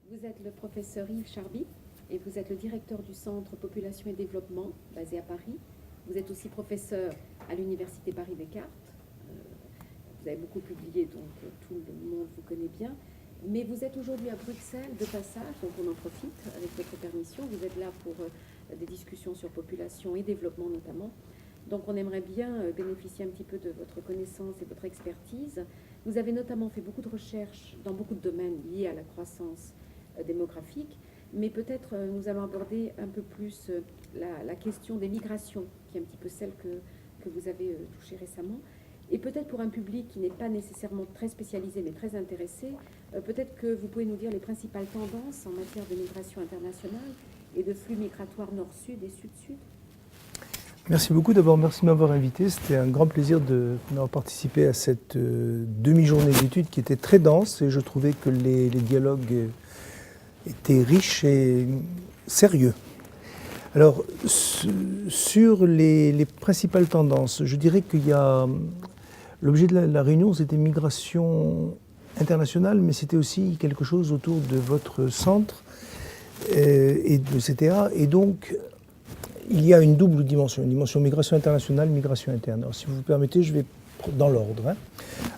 Vous êtes le professeur Yves Charby et vous êtes le directeur du Centre Population et Développement basé à Paris. Vous êtes aussi professeur à l'Université Paris-Descartes. Vous avez beaucoup publié, donc tout le monde vous connaît bien. Mais vous êtes aujourd'hui à Bruxelles de passage, donc on en profite avec votre permission. Vous êtes là pour des discussions sur population et développement notamment. Donc on aimerait bien bénéficier un petit peu de votre connaissance et votre expertise. Vous avez notamment fait beaucoup de recherches dans beaucoup de domaines liés à la croissance démographique, mais peut-être nous allons aborder un peu plus la question des migrations, qui est un petit peu celle que vous avez touchée récemment. Et peut-être pour un public qui n'est pas nécessairement très spécialisé, mais très intéressé, peut-être que vous pouvez nous dire les principales tendances en matière de migration internationale et de flux migratoires nord-sud et sud-sud. Merci beaucoup. D'abord, merci de m'avoir invité. C'était un grand plaisir d'avoir participé à cette demi-journée d'études qui était très dense et je trouvais que les dialogues étaient riches et sérieux. Alors, sur les principales tendances, je dirais qu'il y a... L'objet de la réunion, c'était migration internationale, mais c'était aussi quelque chose autour de votre centre et de CTA. Et donc, il y a une double dimension, une dimension migration internationale, migration interne. Alors, si vous permettez, je vais dans l'ordre.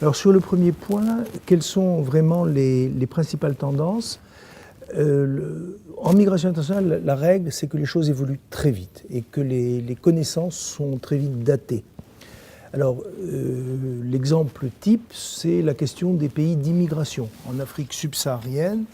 Alors, sur le premier point, quelles sont vraiment les principales tendances ? En migration internationale, la règle, c'est que les choses évoluent très vite et que les connaissances sont très vite datées. Alors, l'exemple type, c'est la question des pays d'immigration. En Afrique subsaharienne,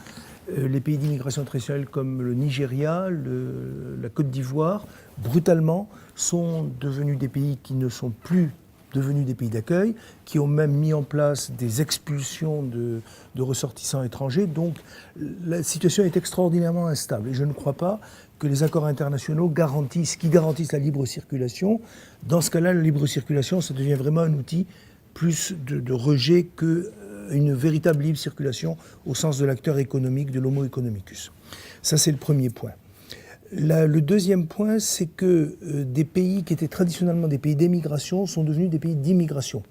les pays d'immigration traditionnels comme le Nigeria, la Côte d'Ivoire, brutalement, sont devenus des pays qui ne sont plus devenus des pays d'accueil, qui ont même mis en place des expulsions de ressortissants étrangers. Donc, la situation est extraordinairement instable. Et je ne crois pas que les accords internationaux garantissent la libre circulation. Dans ce cas-là, la libre circulation, ça devient vraiment un outil plus de rejet qu'une véritable libre circulation au sens de l'acteur économique, de l'homo economicus. Ça, c'est le premier point. Le deuxième point, c'est que des pays qui étaient traditionnellement des pays d'émigration sont devenus des pays d'immigration.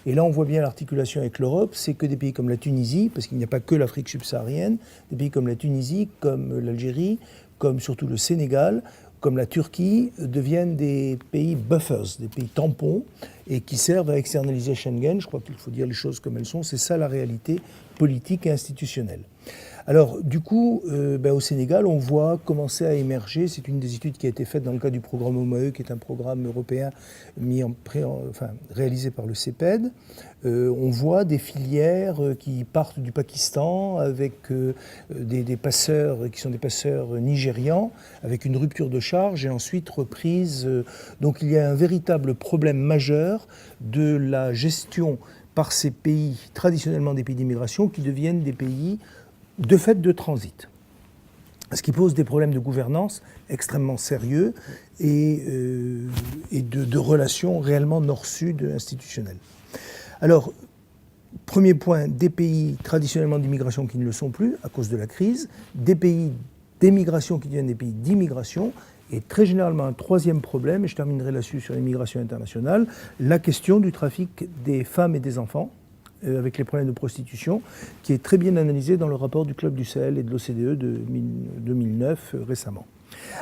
Et là, on voit bien l'articulation avec l'Europe, c'est que des pays comme la Tunisie, parce qu'il n'y a pas que l'Afrique subsaharienne, des pays comme la Tunisie, comme l'Algérie, comme surtout le Sénégal, comme la Turquie, deviennent des pays buffers, des pays tampons, et qui servent à externaliser Schengen. Je crois qu'il faut dire les choses comme elles sont. C'est ça la réalité politique et institutionnelle. Alors, du coup, au Sénégal, on voit commencer à émerger, c'est une des études qui a été faite dans le cadre du programme OMAE, qui est un programme européen réalisé par le CEPED. On voit des filières qui partent du Pakistan avec des passeurs qui sont des passeurs nigérians, avec une rupture de charge et ensuite reprise. Donc, il y a un véritable problème majeur de la gestion par ces pays, traditionnellement des pays d'immigration, qui deviennent des pays de fait de transit, ce qui pose des problèmes de gouvernance extrêmement sérieux et de relations réellement nord-sud institutionnelles. Alors, premier point, des pays traditionnellement d'immigration qui ne le sont plus à cause de la crise, des pays d'émigration qui deviennent des pays d'immigration, et très généralement un troisième problème, et je terminerai là-dessus sur les migrations internationales, la question du trafic des femmes et des enfants, avec les problèmes de prostitution, qui est très bien analysé dans le rapport du Club du Sahel et de l'OCDE de 2009 récemment.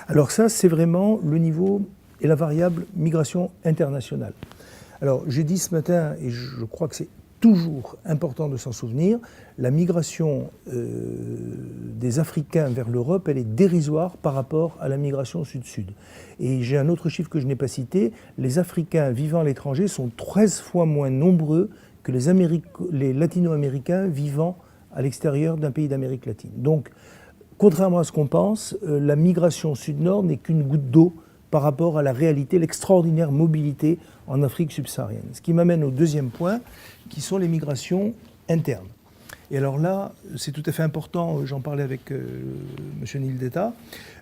Alors ça, c'est vraiment le niveau et la variable migration internationale. Alors j'ai dit ce matin, et je crois que c'est toujours important de s'en souvenir, la migration des Africains vers l'Europe, elle est dérisoire par rapport à la migration sud-sud. Et j'ai un autre chiffre que je n'ai pas cité, les Africains vivant à l'étranger sont 13 fois moins nombreux que les latino-américains vivant à l'extérieur d'un pays d'Amérique latine. Donc, contrairement à ce qu'on pense, la migration sud-nord n'est qu'une goutte d'eau par rapport à la réalité, l'extraordinaire mobilité en Afrique subsaharienne. Ce qui m'amène au deuxième point, qui sont les migrations internes. Et alors là, c'est tout à fait important, j'en parlais avec M. Nildeta,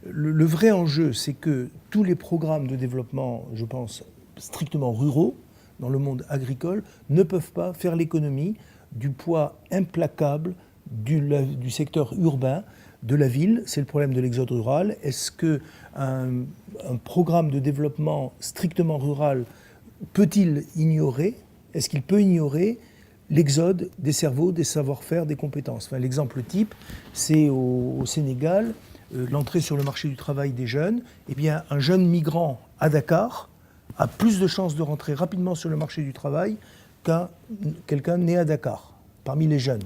le vrai enjeu, c'est que tous les programmes de développement, je pense, strictement ruraux, dans le monde agricole, ne peuvent pas faire l'économie du poids implacable du secteur urbain, de la ville. C'est le problème de l'exode rural. Est-ce qu'un programme de développement strictement rural peut-il ignorer, est-ce qu'il peut ignorer l'exode des cerveaux, des savoir-faire, des compétences. Enfin, l'exemple type, c'est au Sénégal, l'entrée sur le marché du travail des jeunes. Eh bien, un jeune migrant à Dakar a plus de chances de rentrer rapidement sur le marché du travail qu'un quelqu'un né à Dakar, parmi les jeunes.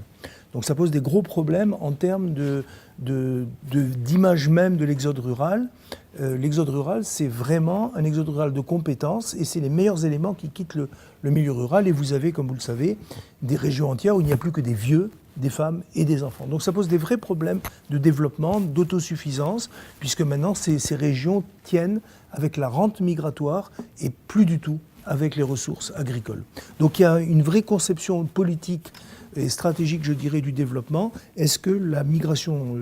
Donc ça pose des gros problèmes en termes d'image même de l'exode rural. L'exode rural, c'est vraiment un exode rural de compétences et c'est les meilleurs éléments qui quittent le milieu rural. Et vous avez, comme vous le savez, des régions entières où il n'y a plus que des vieux, des femmes et des enfants. Donc ça pose des vrais problèmes de développement, d'autosuffisance, puisque maintenant ces régions tiennent avec la rente migratoire et plus du tout avec les ressources agricoles. Donc il y a une vraie conception politique et stratégique, je dirais, du développement. Est-ce que la migration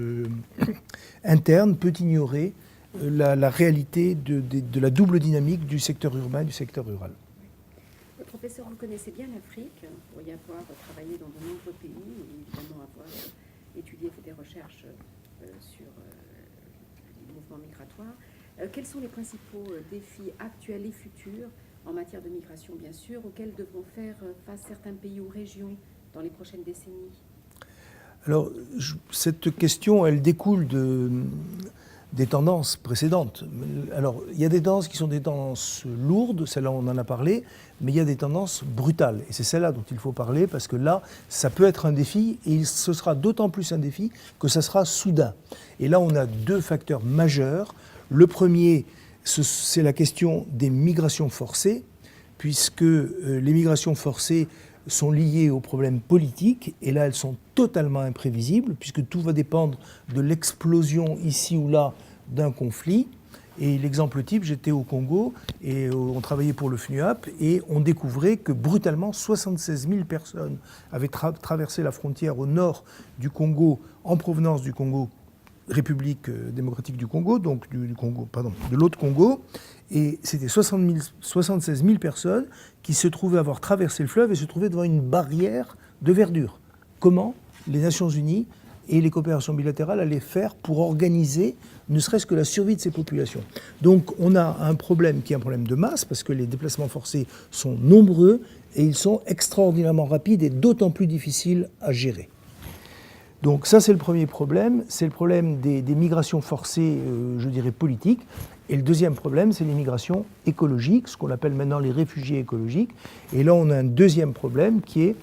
interne peut ignorer la réalité de la double dynamique du secteur urbain et du secteur rural? Professeur, vous connaissez bien l'Afrique, pour y avoir travaillé dans de nombreux pays et évidemment avoir étudié, fait des recherches sur les mouvements migratoires. Quels sont les principaux défis actuels et futurs en matière de migration, bien sûr, auxquels devront faire face certains pays ou régions dans les prochaines décennies? Alors, cette question, elle découle des tendances précédentes. Alors, il y a des tendances qui sont des tendances lourdes, celle-là on en a parlé, mais il y a des tendances brutales. Et c'est celle-là dont il faut parler, parce que là, ça peut être un défi, et ce sera d'autant plus un défi que ça sera soudain. Et là, on a deux facteurs majeurs. Le premier, c'est la question des migrations forcées, puisque les migrations forcées sont liées aux problèmes politiques, et là elles sont totalement imprévisibles, puisque tout va dépendre de l'explosion ici ou là d'un conflit. Et l'exemple type, j'étais au Congo, et on travaillait pour le FNUAP, et on découvrait que brutalement 76 000 personnes avaient traversé la frontière au nord du Congo, en provenance du Congo, République démocratique du Congo, donc de l'autre Congo, et c'était 76 000 personnes qui se trouvaient avoir traversé le fleuve et se trouvaient devant une barrière de verdure. Comment les Nations Unies et les coopérations bilatérales allaient faire pour organiser ne serait-ce que la survie de ces populations? Donc on a un problème qui est un problème de masse, parce que les déplacements forcés sont nombreux et ils sont extraordinairement rapides et d'autant plus difficiles à gérer. Donc ça, c'est le premier problème, c'est le problème des migrations forcées, je dirais, politiques. Et le deuxième problème, c'est les migrations écologiques, ce qu'on appelle maintenant les réfugiés écologiques. Et là, on a un deuxième problème qui est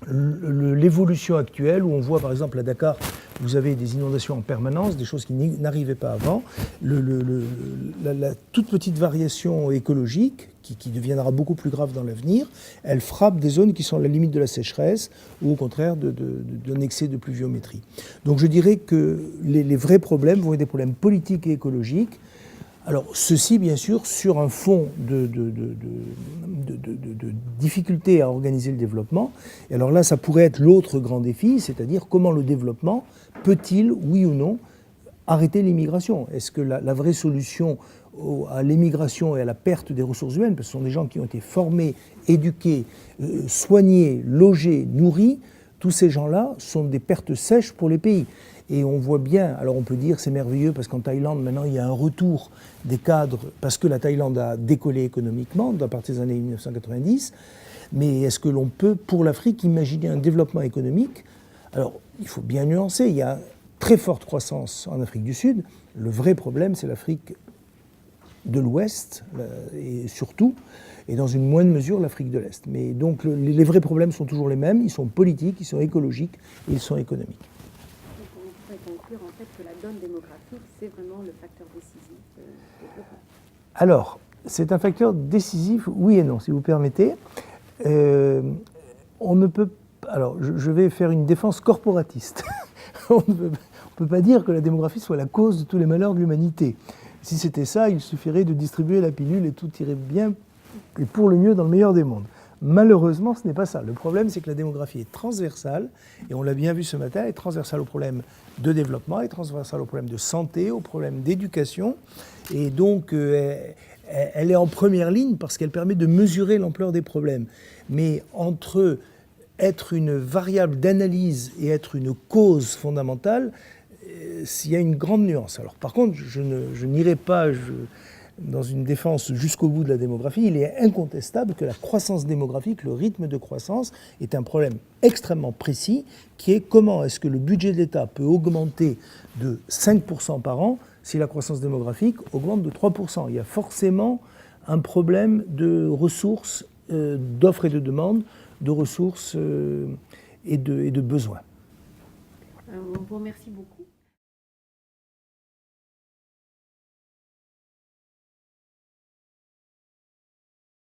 l'évolution actuelle, où on voit par exemple à Dakar, vous avez des inondations en permanence, des choses qui n'arrivaient pas avant. La toute petite variation écologique, qui deviendra beaucoup plus grave dans l'avenir, elle frappe des zones qui sont à la limite de la sécheresse ou au contraire d'un excès de pluviométrie. Donc je dirais que les vrais problèmes vont être des problèmes politiques et écologiques. Alors, ceci, bien sûr, sur un fond de difficultés à organiser le développement. Et alors là, ça pourrait être l'autre grand défi, c'est-à-dire comment le développement peut-il, oui ou non, arrêter l'immigration? Est-ce que la vraie solution à l'émigration et à la perte des ressources humaines, parce que ce sont des gens qui ont été formés, éduqués, soignés, logés, nourris, tous ces gens-là sont des pertes sèches pour les pays. Et on voit bien, alors on peut dire c'est merveilleux parce qu'en Thaïlande maintenant il y a un retour des cadres, parce que la Thaïlande a décollé économiquement à partir des années 1990, mais est-ce que l'on peut pour l'Afrique imaginer un développement économique? Alors il faut bien nuancer, il y a très forte croissance en Afrique du Sud, le vrai problème c'est l'Afrique de l'Ouest et surtout, et dans une moindre mesure l'Afrique de l'Est. Mais donc les vrais problèmes sont toujours les mêmes, ils sont politiques, ils sont écologiques et ils sont économiques. Conclure en fait que la donne démographique, c'est vraiment le facteur décisif du développement. Alors, c'est un facteur décisif, oui et non, si vous permettez. On ne peut... Alors, je vais faire une défense corporatiste. On ne peut pas dire que la démographie soit la cause de tous les malheurs de l'humanité. Si c'était ça, il suffirait de distribuer la pilule et tout irait bien, et pour le mieux dans le meilleur des mondes. Malheureusement, ce n'est pas ça. Le problème, c'est que la démographie est transversale, et on l'a bien vu ce matin, elle est transversale aux problèmes de développement, elle est transversale aux problèmes de santé, aux problèmes d'éducation, et donc elle est en première ligne parce qu'elle permet de mesurer l'ampleur des problèmes. Mais entre être une variable d'analyse et être une cause fondamentale, il y a une grande nuance. Alors par contre, je n'irai pas dans une défense jusqu'au bout de la démographie, il est incontestable que la croissance démographique, le rythme de croissance, est un problème extrêmement précis, qui est comment est-ce que le budget de l'État peut augmenter de 5% par an si la croissance démographique augmente de 3%. Il y a forcément un problème de ressources, d'offres et de demandes, de ressources et de besoins. Alors, on vous remercie beaucoup.